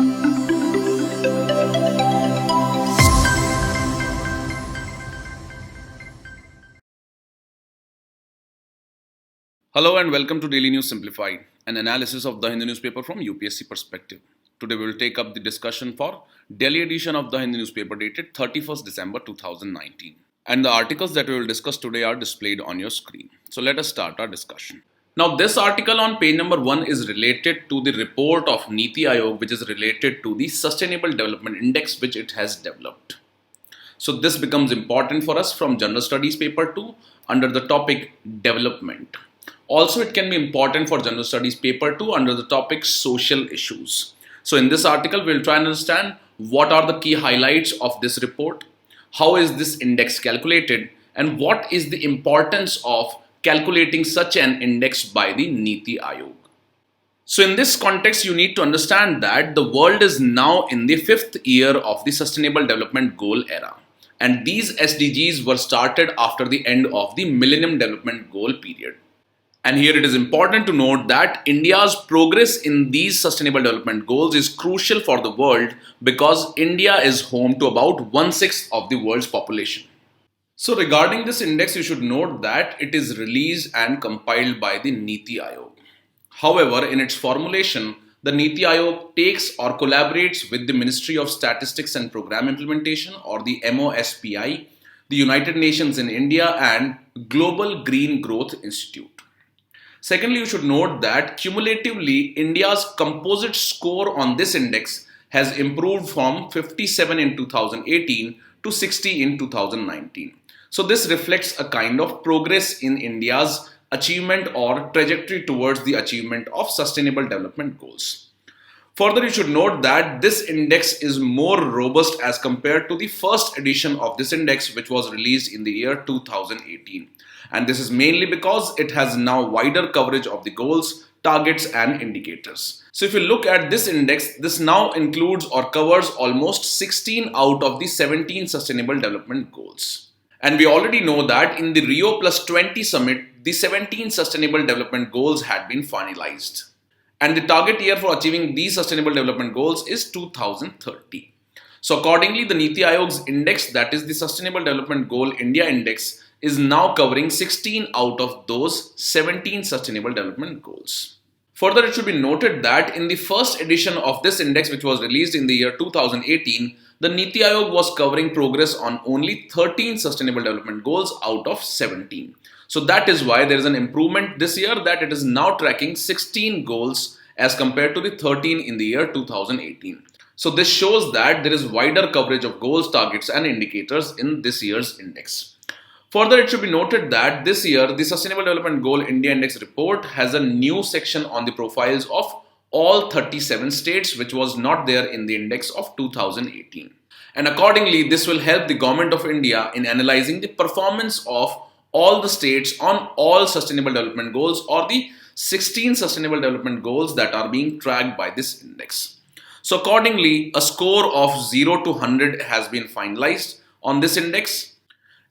Hello and welcome to Daily News Simplified, an analysis of the Hindu newspaper from UPSC perspective. Today we will take up the discussion for Delhi edition of the Hindu newspaper dated 31st December 2019. And the articles that we will discuss today are displayed on your screen. So let us start our discussion. Now this article on page number 1 is related to the report of Niti Aayog, which is related to the Sustainable Development Index which it has developed. So this becomes important for us from General Studies paper 2 under the topic development. Also, it can be important for General Studies paper 2 under the topic social issues. So in this article, we'll try and understand what are the key highlights of this report, how is this index calculated, and what is the importance of calculating such an index by the Niti Aayog. So in this context, you need to understand that the world is now in the 5th year of the Sustainable Development Goal era. And these SDGs were started after the end of the Millennium Development Goal period. And here it is important to note that India's progress in these sustainable development goals is crucial for the world because India is home to about 1/6 of the world's population. So regarding this index, you should note that it is released and compiled by the Niti Aayog. However, in its formulation, the Niti Aayog takes or collaborates with the Ministry of Statistics and Program Implementation or the MOSPI, the United Nations in India and Global Green Growth Institute. Secondly, you should note that cumulatively, India's composite score on this index has improved from 57 in 2018 to 60 in 2019. So this reflects a kind of progress in India's achievement or trajectory towards the achievement of sustainable development goals. Further, you should note that this index is more robust as compared to the first edition of this index, which was released in the year 2018. And this is mainly because it has now wider coverage of the goals, targets and indicators. So if you look at this index, this now includes or covers almost 16 out of the 17 sustainable development goals. And we already know that in the Rio Plus 20 summit, the 17 sustainable development goals had been finalized. And the target year for achieving these sustainable development goals is 2030. So accordingly, the Niti Aayog's index, that is the Sustainable Development Goal India Index, is now covering 16 out of those 17 sustainable development goals. Further, it should be noted that in the first edition of this index, which was released in the year 2018, the Niti Aayog was covering progress on only 13 sustainable development goals out of 17. So that is why there is an improvement this year that it is now tracking 16 goals as compared to the 13 in the year 2018. So this shows that there is wider coverage of goals, targets and indicators in this year's index. Further, it should be noted that this year, the Sustainable Development Goal India Index report has a new section on the profiles of all 37 states, which was not there in the index of 2018. And accordingly, this will help the Government of India in analyzing the performance of all the states on all Sustainable Development Goals or the 16 Sustainable Development Goals that are being tracked by this index. So accordingly, a score of 0 to 100 has been finalized on this index.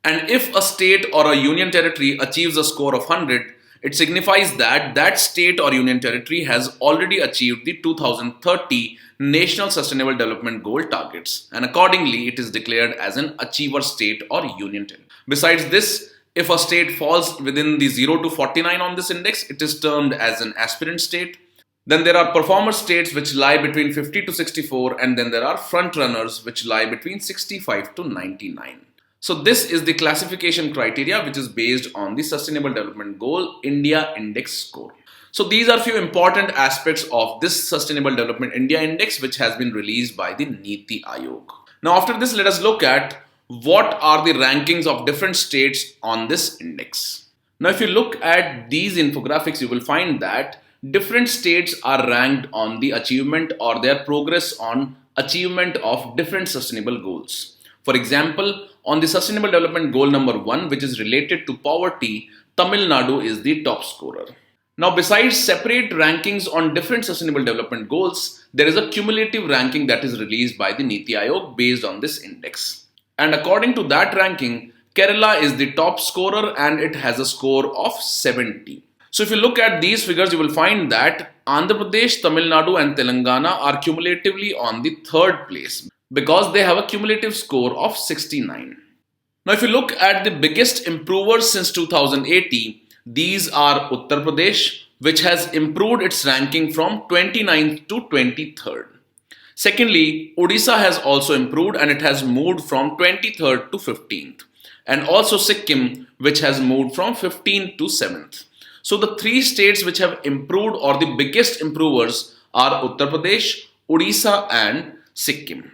And if a state or a union territory achieves a score of 100, it signifies that that state or union territory has already achieved the 2030 National Sustainable Development Goal targets. And accordingly, it is declared as an achiever state or union territory. Besides this, if a state falls within the 0 to 49 on this index, it is termed as an aspirant state. Then there are performer states which lie between 50 to 64, and then there are front runners which lie between 65 to 99. So this is the classification criteria which is based on the Sustainable Development Goal India Index score. So these are few important aspects of this Sustainable Development India Index which has been released by the Niti Aayog. Now after this, let us look at what are the rankings of different states on this index. Now if you look at these infographics, you will find that different states are ranked on the achievement or their progress on achievement of different sustainable goals. For example, on the Sustainable Development Goal number 1, which is related to poverty, Tamil Nadu is the top scorer. Now, besides separate rankings on different sustainable development goals, there is a cumulative ranking that is released by the Niti Aayog based on this index. And according to that ranking, Kerala is the top scorer and it has a score of 70. So if you look at these figures, you will find that Andhra Pradesh, Tamil Nadu and Telangana are cumulatively on the third place because they have a cumulative score of 69. Now, if you look at the biggest improvers since 2018, these are Uttar Pradesh, which has improved its ranking from 29th to 23rd. Secondly, Odisha has also improved and it has moved from 23rd to 15th. And also Sikkim, which has moved from 15th to 7th. So the three states which have improved or the biggest improvers are Uttar Pradesh, Odisha and Sikkim.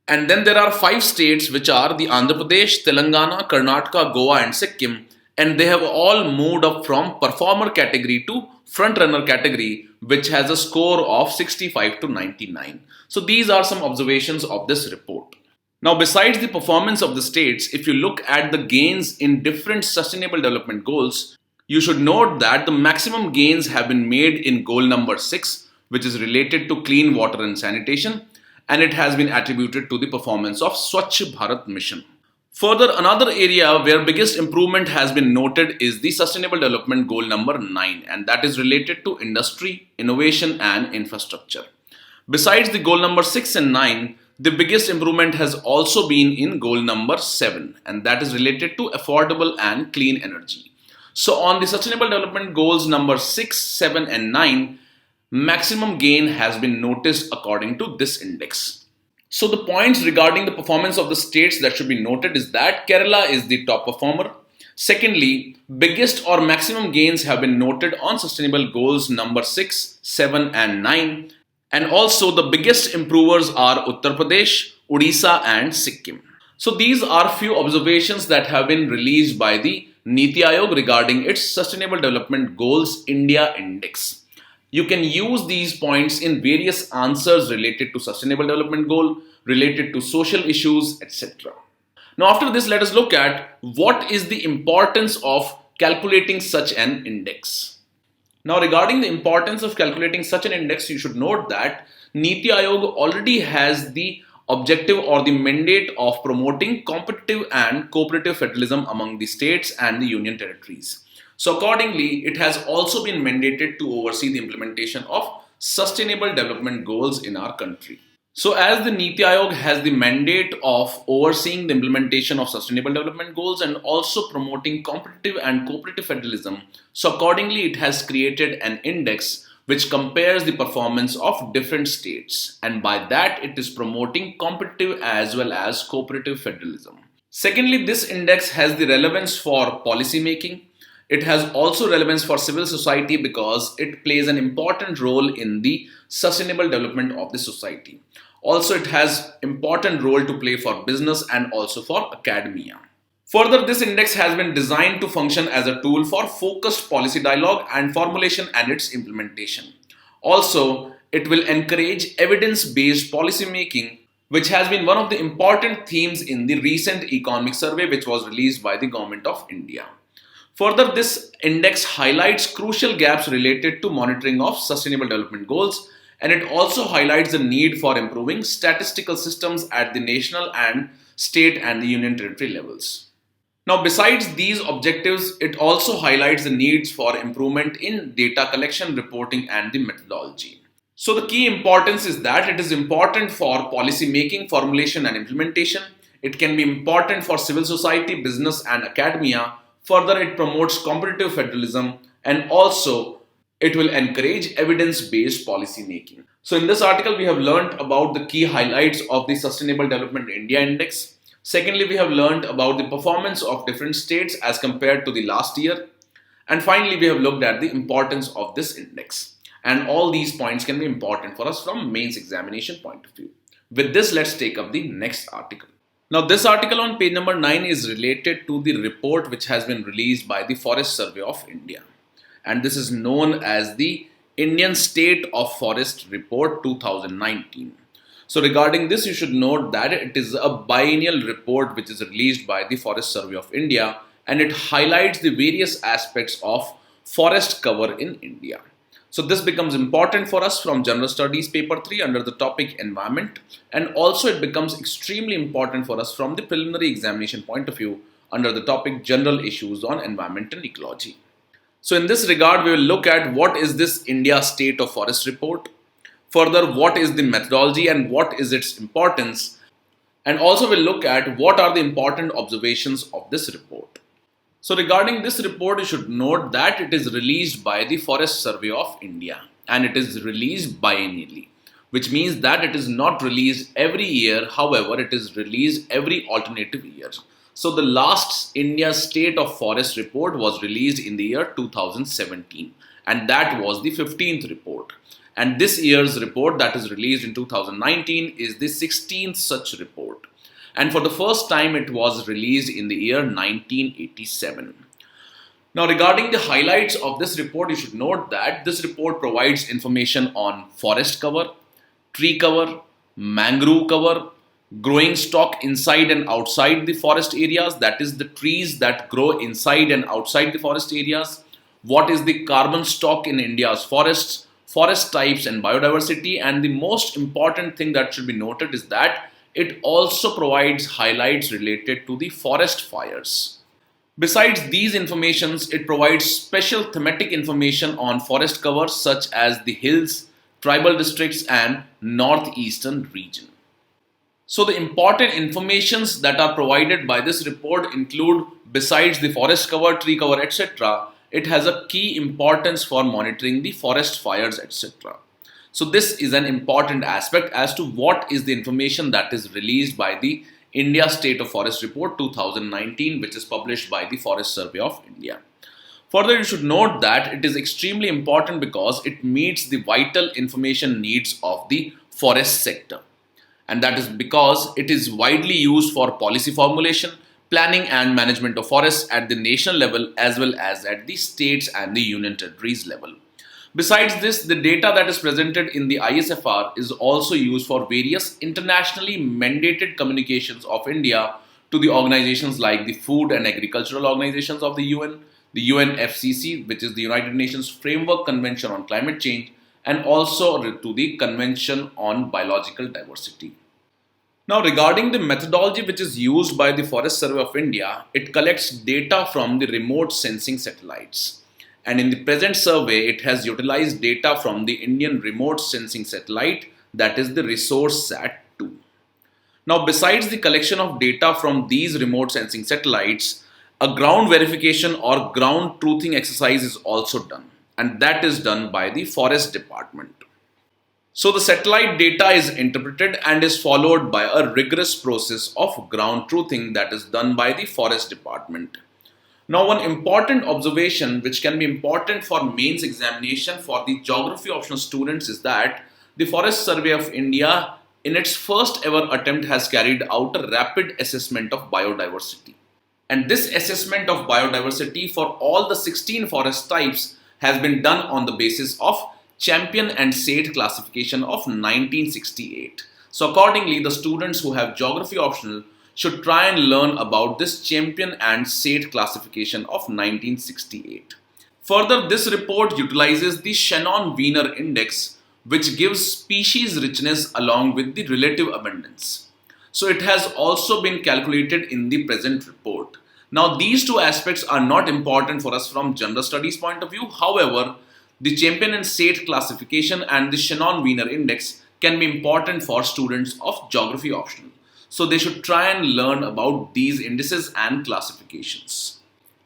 And then there are five states which are the Andhra Pradesh, Telangana, Karnataka, Goa and Sikkim, and they have all moved up from performer category to front runner category, which has a score of 65 to 99. So these are some observations of this report. Now, besides the performance of the states, if you look at the gains in different sustainable development goals, you should note that the maximum gains have been made in goal number 6, which is related to clean water and sanitation, and it has been attributed to the performance of Swachh Bharat mission. Further, another area where biggest improvement has been noted is the Sustainable Development Goal number 9, and that is related to industry, innovation and infrastructure. Besides the goal number 6 and 9, the biggest improvement has also been in goal number 7, and that is related to affordable and clean energy. So on the Sustainable Development Goals number 6, 7 and 9, maximum gain has been noticed according to this index. So the points regarding the performance of the states that should be noted is that Kerala is the top performer. Secondly, biggest or maximum gains have been noted on sustainable goals number 6, 7 and 9. And also the biggest improvers are Uttar Pradesh, Odisha and Sikkim. So these are few observations that have been released by the Niti Aayog regarding its Sustainable Development Goals India Index. You can use these points in various answers related to Sustainable Development Goal, related to social issues, etc. Now after this, let us look at what is the importance of calculating such an index. Now regarding the importance of calculating such an index, you should note that Niti Aayog already has the objective or the mandate of promoting competitive and cooperative federalism among the states and the union territories. So accordingly, it has also been mandated to oversee the implementation of sustainable development goals in our country. So as the Niti Aayog has the mandate of overseeing the implementation of sustainable development goals and also promoting competitive and cooperative federalism, so accordingly it has created an index which compares the performance of different states, and by that it is promoting competitive as well as cooperative federalism. Secondly, this index has the relevance for policy making. It has also relevance for civil society because it plays an important role in the sustainable development of the society. Also, it has important role to play for business and also for academia. Further, this index has been designed to function as a tool for focused policy dialogue and formulation and its implementation. Also, it will encourage evidence-based policy making, which has been one of the important themes in the recent economic survey which was released by the Government of India. Further, this index highlights crucial gaps related to monitoring of sustainable development goals, and it also highlights the need for improving statistical systems at the national and state and the union territory levels. Now, besides these objectives, it also highlights the needs for improvement in data collection, reporting and the methodology. So the key importance is that it is important for policy making, formulation and implementation. It can be important for civil society, business and academia. Further, it promotes competitive federalism and also it will encourage evidence-based policy making. So in this article, we have learnt about the key highlights of the Sustainable Development India Index. Secondly, we have learnt about the performance of different states as compared to the last year. And finally, we have looked at the importance of this index. And all these points can be important for us from mains examination point of view. With this, let's take up the next article. Now, this article on page number 9 is related to the report which has been released by the Forest Survey of India. And this is known as the Indian State of Forest Report 2019. So regarding this, you should note that it is a biennial report which is released by the Forest Survey of India, and it highlights the various aspects of forest cover in India. So this becomes important for us from General Studies paper 3 under the topic environment, and also it becomes extremely important for us from the preliminary examination point of view under the topic general issues on environment and ecology. So in this regard, we will look at what is this India State of Forest report, further what is the methodology and what is its importance, and also we'll look at what are the important observations of this report. So regarding this report, you should note that it is released by the Forest Survey of India and it is released biennially, which means that it is not released every year. However, it is released every alternative year. So the last India State of Forest report was released in the year 2017 and that was the 15th report. And this year's report that is released in 2019 is the 16th such report. And for the first time it was released in the year 1987. Now regarding the highlights of this report, you should note that this report provides information on forest cover, tree cover, mangrove cover, growing stock inside and outside the forest areas, that is the trees that grow inside and outside the forest areas, what is the carbon stock in India's forests, forest types and biodiversity, and the most important thing that should be noted is that it also provides highlights related to the forest fires. Besides these informations, it provides special thematic information on forest covers such as the hills, tribal districts and northeastern region. So the important informations that are provided by this report include, besides the forest cover, tree cover, etc., it has a key importance for monitoring the forest fires, etc. So this is an important aspect as to what is the information that is released by the India State of Forest Report 2019, which is published by the Forest Survey of India. Further, you should note that it is extremely important because it meets the vital information needs of the forest sector. And that is because it is widely used for policy formulation, planning and management of forests at the national level as well as at the states and the union territories level. Besides this, the data that is presented in the ISFR is also used for various internationally mandated communications of India to the organizations like the Food and Agricultural Organizations of the UNFCCC, which is the United Nations Framework Convention on Climate Change, and also to the Convention on Biological Diversity. Now regarding the methodology which is used by the Forest Survey of India, it collects data from the remote sensing satellites. And in the present survey, it has utilized data from the Indian remote sensing satellite, that is the ResourceSat-2. Now besides the collection of data from these remote sensing satellites, a ground verification or ground truthing exercise is also done. And that is done by the Forest Department. So the satellite data is interpreted and is followed by a rigorous process of ground truthing that is done by the Forest Department. Now one important observation which can be important for mains examination for the geography optional students is that the Forest Survey of India in its first ever attempt has carried out a rapid assessment of biodiversity. And this assessment of biodiversity for all the 16 forest types has been done on the basis of Champion and Sate classification of 1968. So accordingly, the students who have geography optional should try and learn about this Champion and Sate classification of 1968. Further, this report utilizes the Shannon-Wiener index, which gives species richness along with the relative abundance. So it has also been calculated in the present report. Now these two aspects are not important for us from general studies point of view. However, the Champion and Sate classification and the Shannon-Wiener index can be important for students of geography optional. So they should try and learn about these indices and classifications.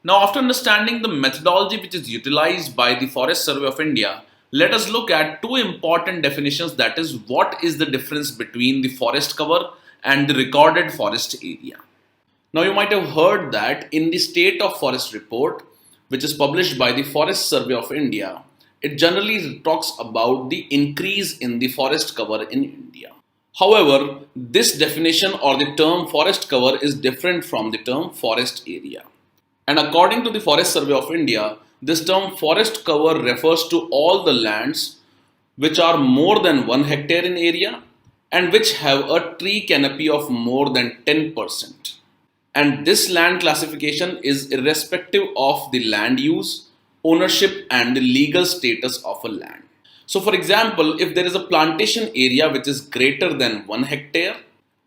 Now after understanding the methodology which is utilized by the Forest Survey of India, let us look at two important definitions, that is what is the difference between the forest cover and the recorded forest area. Now you might have heard that in the State of Forest report, which is published by the Forest Survey of India, it generally talks about the increase in the forest cover in India. However, this definition or the term forest cover is different from the term forest area. And according to the Forest Survey of India, this term forest cover refers to all the lands which are more than 1 hectare in area and which have a tree canopy of more than 10%. And this land classification is irrespective of the land use, ownership and the legal status of a land. So for example, if there is a plantation area which is greater than 1 hectare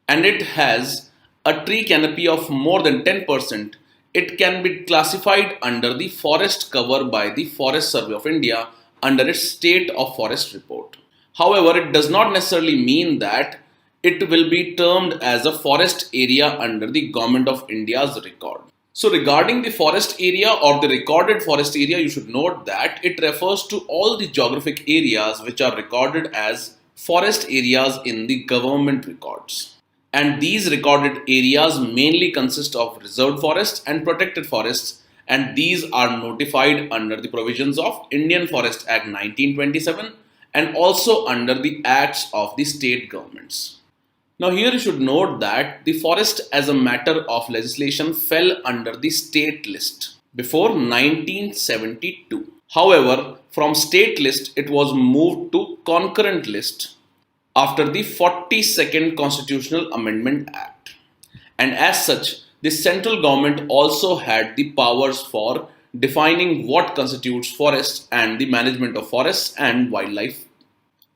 and it has a tree canopy of more than 10%, it can be classified under the forest cover by the Forest Survey of India under its State of Forest report. However, it does not necessarily mean that it will be termed as a forest area under the Government of India's record. So regarding the forest area or the recorded forest area, you should note that it refers to all the geographic areas which are recorded as forest areas in the government records. And these recorded areas mainly consist of reserved forests and protected forests, and these are notified under the provisions of Indian Forest Act 1927 and also under the acts of the state governments. Now here you should note that the forest as a matter of legislation fell under the state list before 1972. However, from state list it was moved to concurrent list after the 42nd Constitutional Amendment Act. And as such, the central government also had the powers for defining what constitutes forests and the management of forests and wildlife.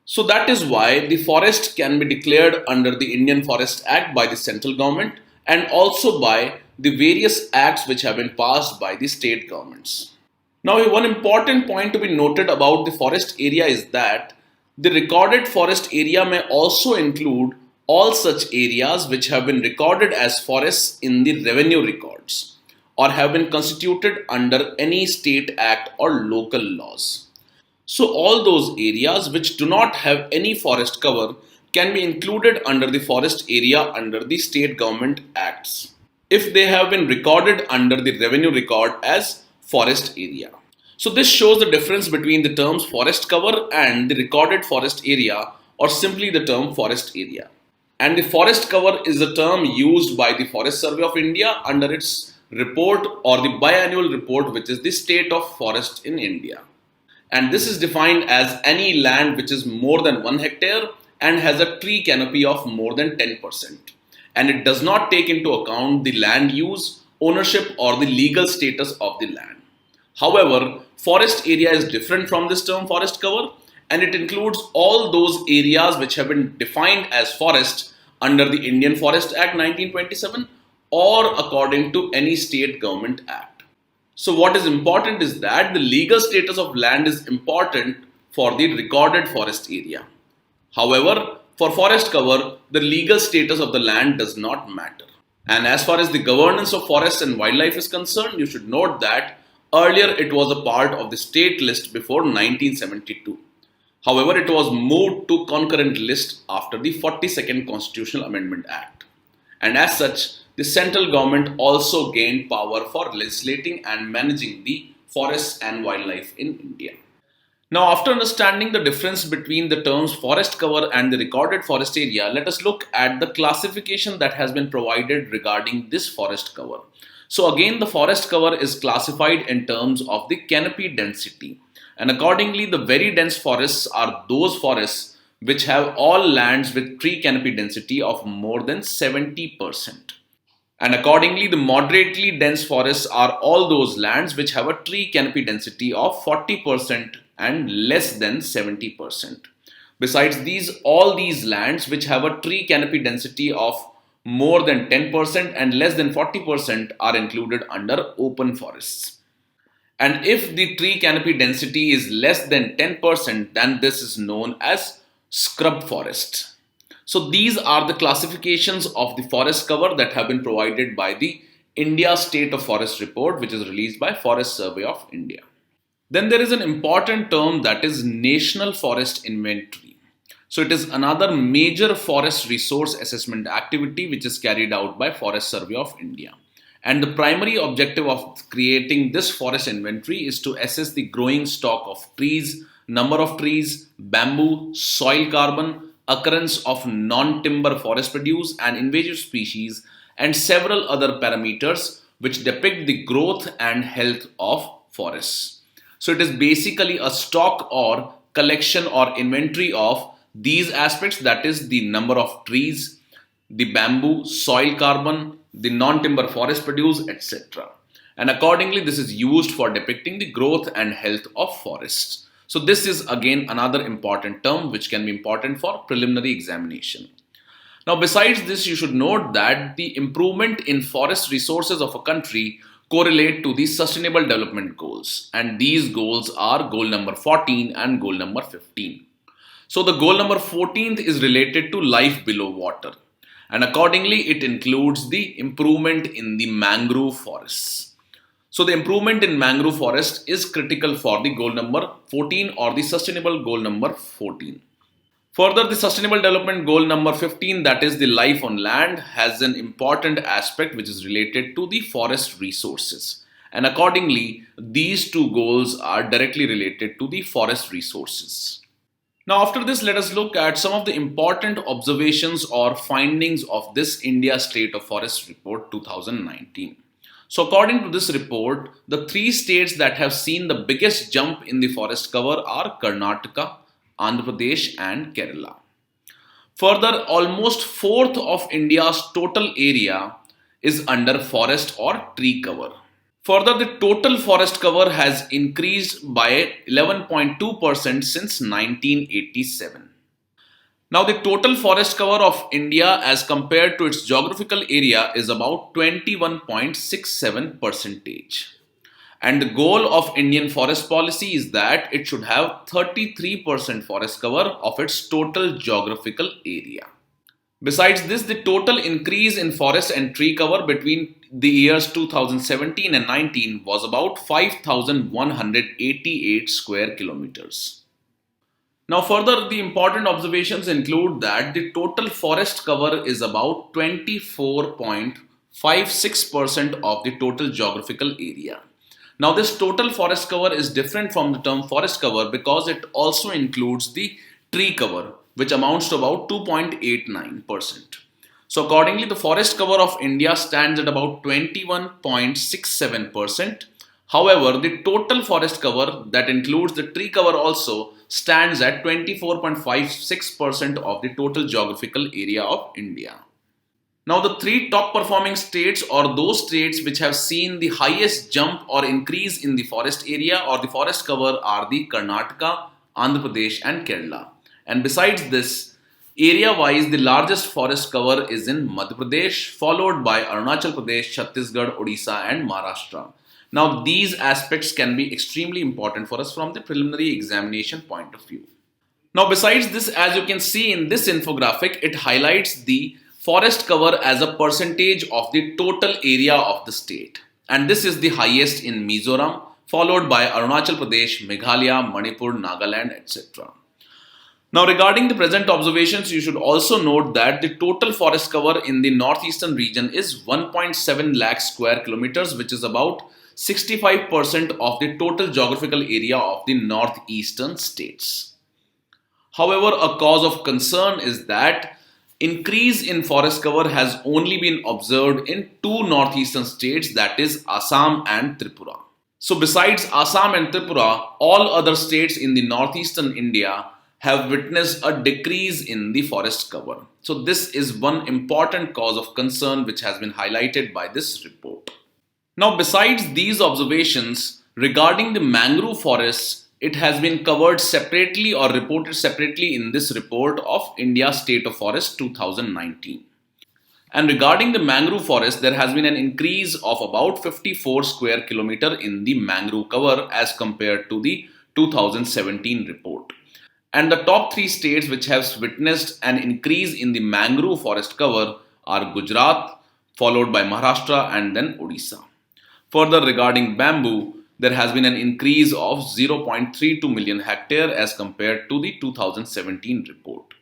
So that is why the forest can be declared under the Indian Forest Act by the central government and also by the various acts which have been passed by the state governments. Now, one important point to be noted about the forest area is that the recorded forest area may also include all such areas which have been recorded as forests in the revenue records or have been constituted under any state act or local laws. So all those areas which do not have any forest cover can be included under the forest area under the state government acts if they have been recorded under the revenue record as forest area. So this shows the difference between the terms forest cover and the recorded forest area or simply the term forest area. And the forest cover is a term used by the Forest Survey of India under its report or the biannual report, which is the state of forest in India. And this is defined as any land which is more than 1 hectare and has a tree canopy of more than 10%. And it does not take into account the land use, ownership or the legal status of the land. However, forest area is different from this term forest cover, and it includes all those areas which have been defined as forest under the Indian Forest Act 1927 or according to any state government act. So what is important is that the legal status of land is important for the recorded forest area. However, for forest cover, the legal status of the land does not matter. And as far as the governance of forests and wildlife is concerned, you should note that earlier it was a part of the state list before 1972. However, it was moved to concurrent list after the 42nd Constitutional Amendment Act. And as such, the central government also gained power for legislating and managing the forests and wildlife in India. Now, after understanding the difference between the terms forest cover and the recorded forest area, let us look at the classification that has been provided regarding this forest cover. So again, the forest cover is classified in terms of the canopy density. And accordingly, the very dense forests are those forests which have all lands with tree canopy density of more than 70%. And accordingly, the moderately dense forests are all those lands which have a tree canopy density of 40% and less than 70%. Besides these, all these lands which have a tree canopy density of more than 10% and less than 40% are included under open forests. And if the tree canopy density is less than 10%, then this is known as scrub forest. So these are the classifications of the forest cover that have been provided by the India State of Forest report, which is released by Forest Survey of India. Then there is an important term that is National Forest Inventory. So it is another major forest resource assessment activity which is carried out by Forest Survey of India. And the primary objective of creating this forest inventory is to assess the growing stock of trees, number of trees, bamboo, soil carbon, occurrence of non-timber forest produce and invasive species, and several other parameters which depict the growth and health of forests. So it is basically a stock or collection or inventory of these aspects, that is the number of trees, the bamboo, soil carbon, the non-timber forest produce, etc. And accordingly, this is used for depicting the growth and health of forests. So this is again another important term which can be important for preliminary examination. Now besides this, you should note that the improvement in forest resources of a country correlate to the Sustainable Development Goals, and these goals are goal number 14 and goal number 15. So the goal number 14th is related to life below water, and accordingly it includes the improvement in the mangrove forests. So the improvement in mangrove forest is critical for the goal number 14 or the sustainable goal number 14. Further, the sustainable development goal number 15, that is the life on land, has an important aspect which is related to the forest resources. And accordingly, these two goals are directly related to the forest resources. Now, after this, let us look at some of the important observations or findings of this India State of Forest Report 2019. So, according to this report, the three states that have seen the biggest jump in the forest cover are Karnataka, Andhra Pradesh and Kerala. Further, almost fourth of India's total area is under forest or tree cover. Further, the total forest cover has increased by 11.2% since 1987. Now, the total forest cover of India as compared to its geographical area is about 21.67%. And the goal of Indian forest policy is that it should have 33% forest cover of its total geographical area. Besides this, the total increase in forest and tree cover between the years 2017 and 19 was about 5,188 square kilometers. Now further, the important observations include that the total forest cover is about 24.56% of the total geographical area. Now this total forest cover is different from the term forest cover because it also includes the tree cover, which amounts to about 2.89%. So accordingly, the forest cover of India stands at about 21.67%. However, the total forest cover that includes the tree cover also stands at 24.56% of the total geographical area of India. Now, the three top performing states or those states which have seen the highest jump or increase in the forest area or the forest cover are the Karnataka, Andhra Pradesh and Kerala. And besides this, area-wise, the largest forest cover is in Madhya Pradesh, followed by Arunachal Pradesh, Chhattisgarh, Odisha and Maharashtra. Now, these aspects can be extremely important for us from the preliminary examination point of view. Now, besides this, as you can see in this infographic, it highlights the forest cover as a percentage of the total area of the state. And this is the highest in Mizoram, followed by Arunachal Pradesh, Meghalaya, Manipur, Nagaland, etc. Now, regarding the present observations, you should also note that the total forest cover in the northeastern region is 1.7 lakh square kilometers, which is about 65% of the total geographical area of the northeastern states. However, a cause of concern is that increase in forest cover has only been observed in two northeastern states, that is Assam and Tripura. So besides Assam and Tripura, all other states in the northeastern India have witnessed a decrease in the forest cover. So this is one important cause of concern which has been highlighted by this report. Now, besides these observations regarding the mangrove forests, it has been covered separately or reported separately in this report of India State of Forest 2019. And regarding the mangrove forest, there has been an increase of about 54 square kilometer in the mangrove cover as compared to the 2017 report. And the top three states which have witnessed an increase in the mangrove forest cover are Gujarat, followed by Maharashtra and then Odisha. Further, regarding bamboo, there has been an increase of 0.32 million hectare as compared to the 2017 report.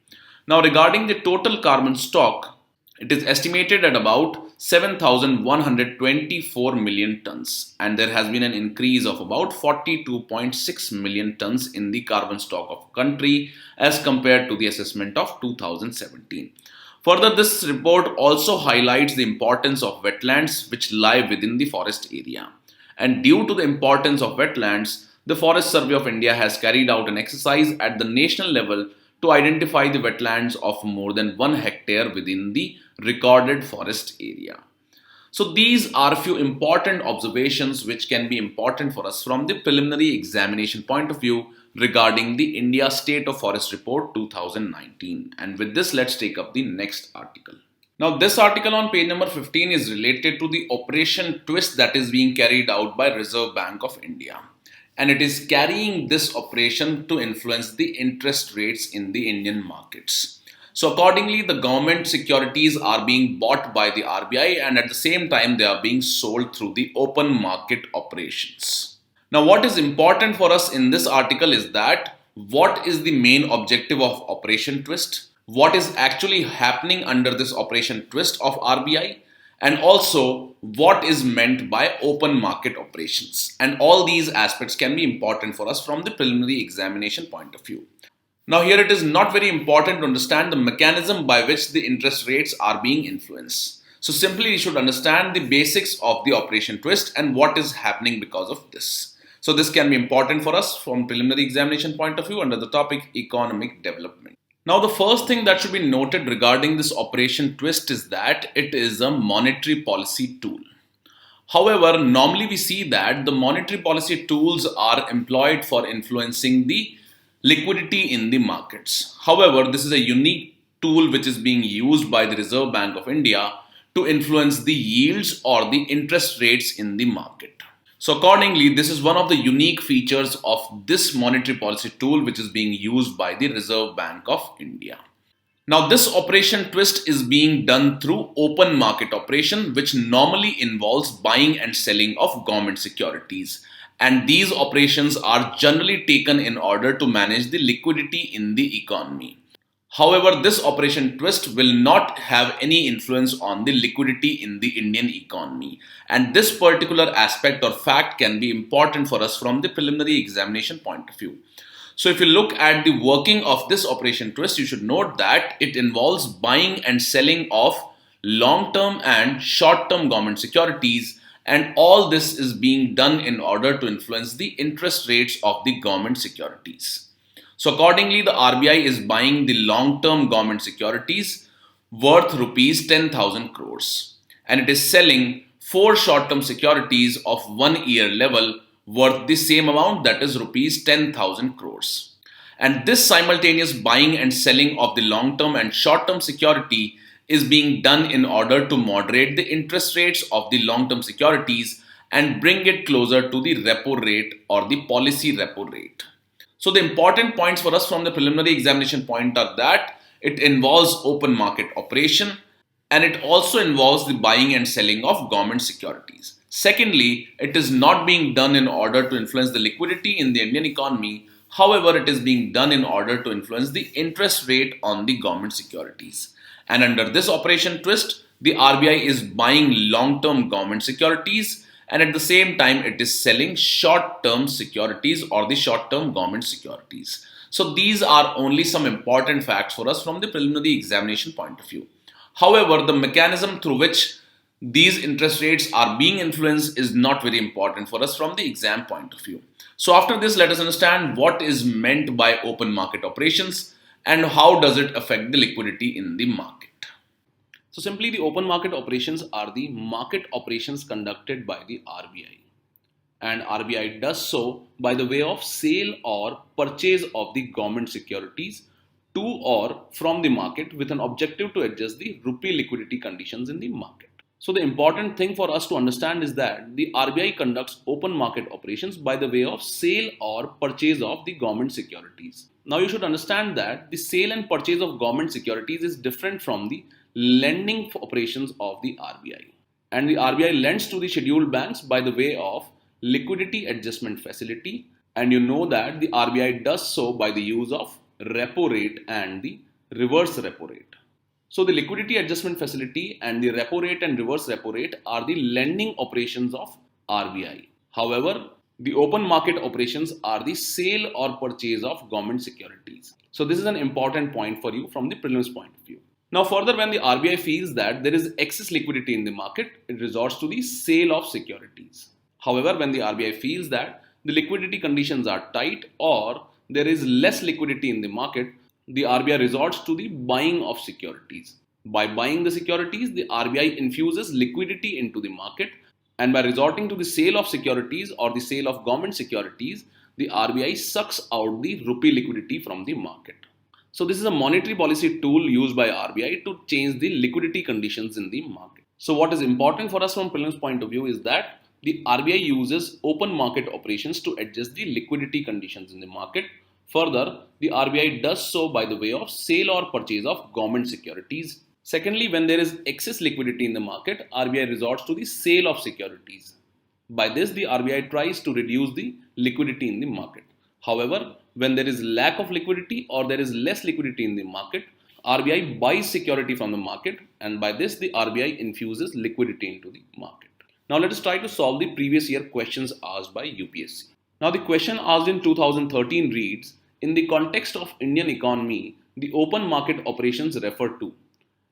Now, regarding the total carbon stock, it is estimated at about 7,124 million tons, and there has been an increase of about 42.6 million tons in the carbon stock of country as compared to the assessment of 2017. Further, this report also highlights the importance of wetlands which lie within the forest area. And due to the importance of wetlands, the Forest Survey of India has carried out an exercise at the national level to identify the wetlands of more than 1 hectare within the recorded forest area. So these are a few important observations which can be important for us from the preliminary examination point of view regarding the India State of Forest Report 2019. And with this, let's take up the next article. Now, this article on page number 15 is related to the operation twist that is being carried out by Reserve Bank of India. And it is carrying this operation to influence the interest rates in the Indian markets. So accordingly, the government securities are being bought by the RBI and at the same time they are being sold through the open market operations. Now, what is important for us in this article is that what is the main objective of Operation Twist? What is actually happening under this Operation Twist of RBI? And also what is meant by open market operations. And all these aspects can be important for us from the preliminary examination point of view. Now here it is not very important to understand the mechanism by which the interest rates are being influenced. So simply we should understand the basics of the Operation Twist and what is happening because of this. So this can be important for us from preliminary examination point of view under the topic economic development. Now the first thing that should be noted regarding this Operation Twist is that it is a monetary policy tool. However, normally we see that the monetary policy tools are employed for influencing the liquidity in the markets. However, this is a unique tool which is being used by the Reserve Bank of India to influence the yields or the interest rates in the market. So accordingly, this is one of the unique features of this monetary policy tool which is being used by the Reserve Bank of India. Now this Operation Twist is being done through open market operation which normally involves buying and selling of government securities. And these operations are generally taken in order to manage the liquidity in the economy. However, this Operation Twist will not have any influence on the liquidity in the Indian economy. And this particular aspect or fact can be important for us from the preliminary examination point of view. So if you look at the working of this Operation Twist, you should note that it involves buying and selling of long-term and short-term government securities, and all this is being done in order to influence the interest rates of the government securities. So accordingly, the RBI is buying the long-term government securities worth rupees 10,000 crores and it is selling 4 short-term securities of 1 year level worth the same amount, that is rupees 10,000 crores. And this simultaneous buying and selling of the long-term and short-term security is being done in order to moderate the interest rates of the long-term securities and bring it closer to the repo rate or the policy repo rate. So the important points for us from the preliminary examination point are that it involves open market operation and it also involves the buying and selling of government securities. Secondly, it is not being done in order to influence the liquidity in the Indian economy. However, it is being done in order to influence the interest rate on the government securities. And under this Operation Twist, the RBI is buying long-term government securities and at the same time it is selling short-term securities or the short-term government securities. So these are only some important facts for us from the preliminary examination point of view. However, the mechanism through which these interest rates are being influenced is not very important for us from the exam point of view. So after this, let us understand what is meant by open market operations and how does it affect the liquidity in the market. So simply the open market operations are the market operations conducted by the RBI. And RBI does so by the way of sale or purchase of the government securities to or from the market with an objective to adjust the rupee liquidity conditions in the market. So the important thing for us to understand is that the RBI conducts open market operations by the way of sale or purchase of the government securities. Now you should understand that the sale and purchase of government securities is different from the lending operations of the RBI. And the RBI lends to the scheduled banks by the way of liquidity adjustment facility. And you know that the RBI does so by the use of repo rate and the reverse repo rate. So the liquidity adjustment facility and the repo rate and reverse repo rate are the lending operations of RBI. However, the open market operations are the sale or purchase of government securities. So this is an important point for you from the prelims point of view. Now further, when the RBI feels that there is excess liquidity in the market, it resorts to the sale of securities. However, when the RBI feels that the liquidity conditions are tight or there is less liquidity in the market, the RBI resorts to the buying of securities. By buying the securities, the RBI infuses liquidity into the market, and by resorting to the sale of securities or the sale of government securities, the RBI sucks out the rupee liquidity from the market. So this is a monetary policy tool used by RBI to change the liquidity conditions in the market. So what is important for us from prelims point of view is that the RBI uses open market operations to adjust the liquidity conditions in the market. Further, the RBI does so by the way of sale or purchase of government securities. Secondly, when there is excess liquidity in the market, RBI resorts to the sale of securities. By this, the RBI tries to reduce the liquidity in the market. However, when there is lack of liquidity or there is less liquidity in the market, RBI buys security from the market, and by this the RBI infuses liquidity into the market. Now let us try to solve the previous year questions asked by UPSC. Now the question asked in 2013 reads, in the context of Indian economy, the open market operations referred to.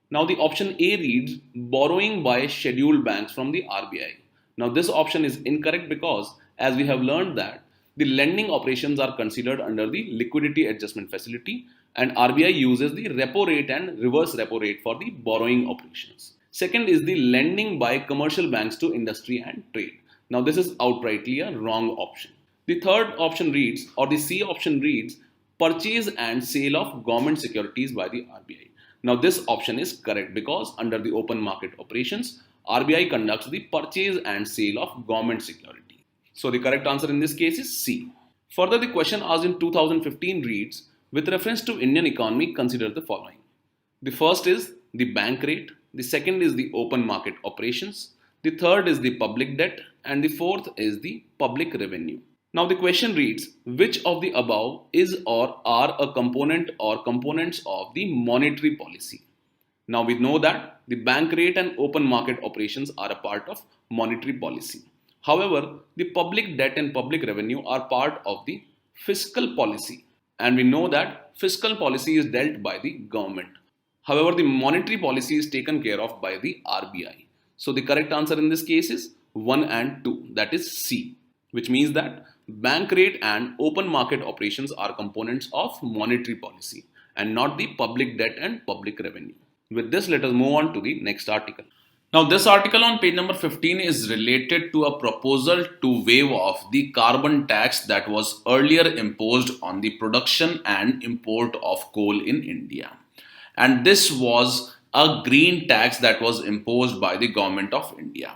Now the option A reads, borrowing by scheduled banks from the RBI. Now this option is incorrect because as we have learned that the lending operations are considered under the liquidity adjustment facility and RBI uses the repo rate and reverse repo rate for the borrowing operations. Second is the lending by commercial banks to industry and trade. Now this is outrightly a wrong option. The third option reads, or the C option reads, purchase and sale of government securities by the RBI. Now this option is correct because under the open market operations, RBI conducts the purchase and sale of government security. So the correct answer in this case is C. Further, the question asked in 2015 reads, with reference to Indian economy, consider the following. The first is the bank rate, the second is the open market operations, the third is the public debt, and the fourth is the public revenue. Now the question reads, which of the above is or are a component or components of the monetary policy? Now we know that the bank rate and open market operations are a part of monetary policy. However, the public debt and public revenue are part of the fiscal policy. And we know that fiscal policy is dealt by the government. However, the monetary policy is taken care of by the RBI. So the correct answer in this case is 1 and 2, that is C, which means that bank rate and open market operations are components of monetary policy and not the public debt and public revenue. With this, let us move on to the next article. Now, this article on page number 15 is related to a proposal to waive off the carbon tax that was earlier imposed on the production and import of coal in India. And this was a green tax that was imposed by the government of India.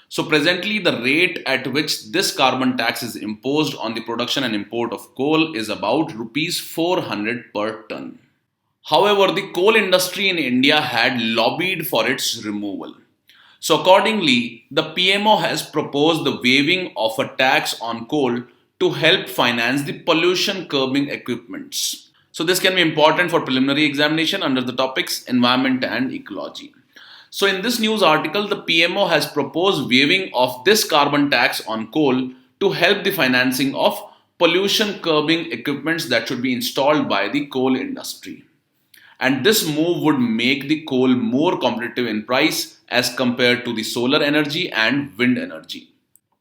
So presently, the rate at which this carbon tax is imposed on the production and import of coal is about rupees 400 per ton. However, the coal industry in India had lobbied for its removal. So accordingly, the PMO has proposed the waiving of a tax on coal to help finance the pollution curbing equipments. So this can be important for preliminary examination under the topics environment and ecology. So in this news article, the PMO has proposed waiving of this carbon tax on coal to help the financing of pollution curbing equipments that should be installed by the coal industry. And this move would make the coal more competitive in price as compared to the solar energy and wind energy.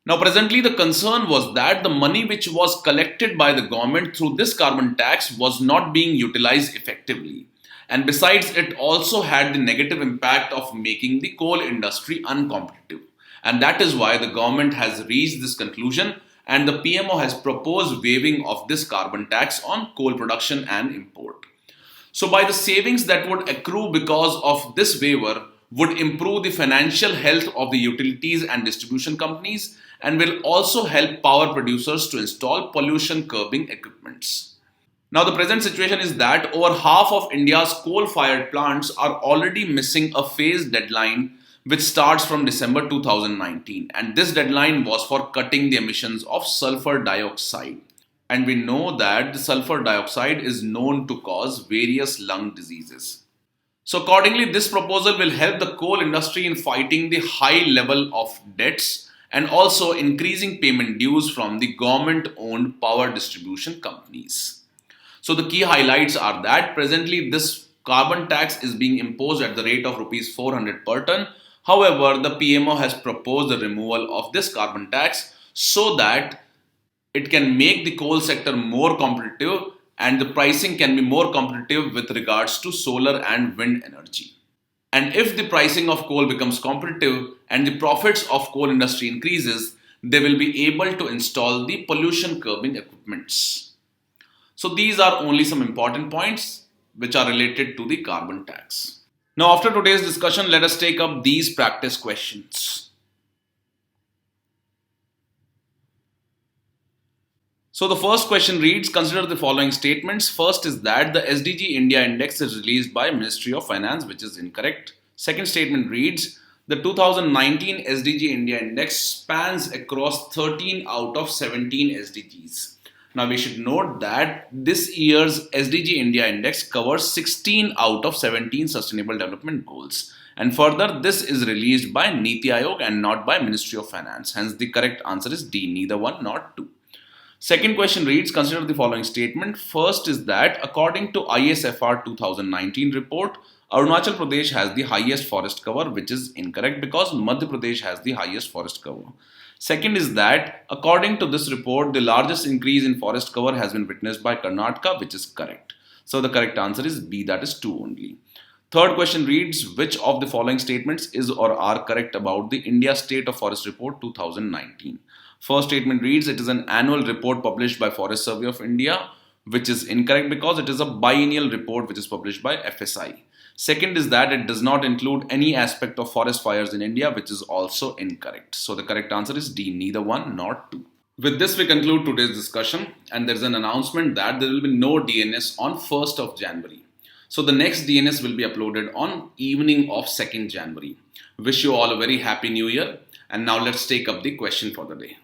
Now presently the concern was that the money which was collected by the government through this carbon tax was not being utilized effectively. And besides, it also had the negative impact of making the coal industry uncompetitive. And that is why the government has reached this conclusion and the PMO has proposed waiving of this carbon tax on coal production and import. So by the savings that would accrue because of this waiver would improve the financial health of the utilities and distribution companies and will also help power producers to install pollution curbing equipments. Now the present situation is that over half of India's coal-fired plants are already missing a phased deadline which starts from December 2019, and this deadline was for cutting the emissions of sulfur dioxide. And we know that the sulfur dioxide is known to cause various lung diseases. So accordingly, this proposal will help the coal industry in fighting the high level of debts and also increasing payment dues from the government-owned power distribution companies. So the key highlights are that presently this carbon tax is being imposed at the rate of rupees 400 per ton. However, the PMO has proposed the removal of this carbon tax so that it can make the coal sector more competitive and the pricing can be more competitive with regards to solar and wind energy. And if the pricing of coal becomes competitive and the profits of coal industry increases, they will be able to install the pollution curbing equipments. So these are only some important points. which are related to the carbon tax. Now, after today's discussion, let us take up these practice questions. So the first question reads, consider the following statements. First is that the SDG India Index is released by Ministry of Finance, which is incorrect. Second statement reads, the 2019 SDG India Index spans across 13 out of 17 SDGs. Now we should note that this year's SDG India Index covers 16 out of 17 Sustainable Development Goals. And further, this is released by Niti Aayog and not by Ministry of Finance. Hence, the correct answer is D, neither one nor two. Second question reads, consider the following statement. First is that according to ISFR 2019 report, Arunachal Pradesh has the highest forest cover, which is incorrect because Madhya Pradesh has the highest forest cover. Second is that according to this report, the largest increase in forest cover has been witnessed by Karnataka, which is correct. So the correct answer is B, that is 2 only. Third question reads, which of the following statements is or are correct about the India State of Forest Report 2019? First statement reads, it is an annual report published by Forest Survey of India, which is incorrect because it is a biennial report which is published by FSI. Second is that it does not include any aspect of forest fires in India, which is also incorrect. So the correct answer is D, neither one nor two. With this, we conclude today's discussion, and there is an announcement that there will be no DNS on 1st of January. So the next DNS will be uploaded on evening of 2nd January. Wish you all a very happy new year. And now let's take up the question for the day.